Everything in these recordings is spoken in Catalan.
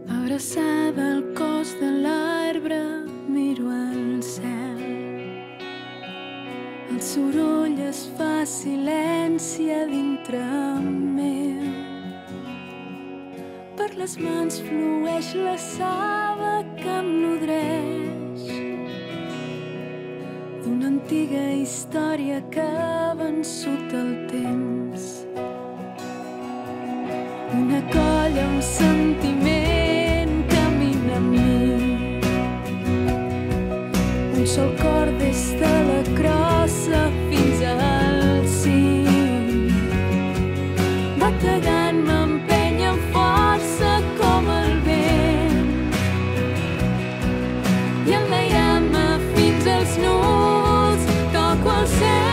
Abraçada al cos de l'arbre, miro al cel. El soroll es fa silenci a dintre meu. Per les mans flueix la saba que em nodreix d'una antiga història que ha vençut el temps. Una colla, un sentiment camina amb mi. Un sol cor des de la crossa fins al cim. Bategant m'empenya amb força com el vent. I enlairant-me fins als núvols toco el cel.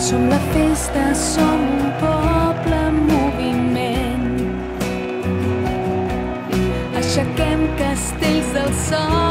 Som la festa, som un poble en moviment. Aixequem castells del sol.